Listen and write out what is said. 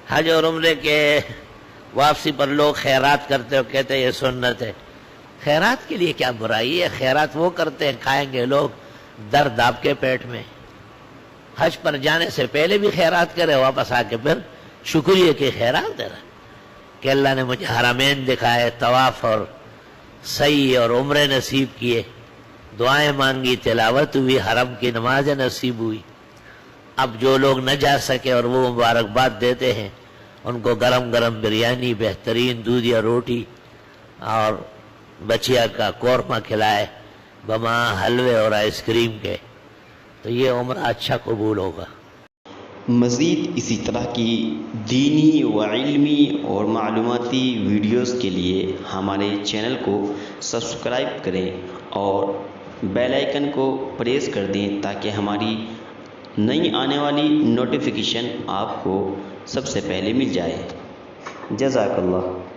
حج اور عمرے کے واپسی پر لوگ خیرات کرتے ہو، کہتے ہیں یہ سنت ہے۔ خیرات کے لیے کیا برائی ہے؟ خیرات وہ کرتے ہیں، کھائیں گے لوگ درد آپ کے پیٹ میں۔ حج پر جانے سے پہلے بھی خیرات کرے، واپس آ کے پھر شکریہ کی خیرات دے رہا کہ اللہ نے مجھے حرمین دکھائے، طواف اور سعی اور عمرے نصیب کیے، دعائیں مانگی، تلاوت ہوئی، حرم کی نمازیں نصیب ہوئی۔ اب جو لوگ نہ جا سکے اور وہ مبارکباد دیتے ہیں، ان کو گرم گرم بریانی، بہترین دودھیا روٹی اور بچیا کا قورمہ کھلائے، بما حلوے اور آئس کریم کے، تو یہ عمرہ اچھا قبول ہوگا۔ مزید اسی طرح کی دینی و علمی اور معلوماتی ویڈیوز کے لیے ہمارے چینل کو سبسکرائب کریں اور بیل آئیکن کو پریس کر دیں تاکہ ہماری نئی آنے والی نوٹیفیکیشن آپ کو سب سے پہلے مل جائے۔ جزاک اللہ۔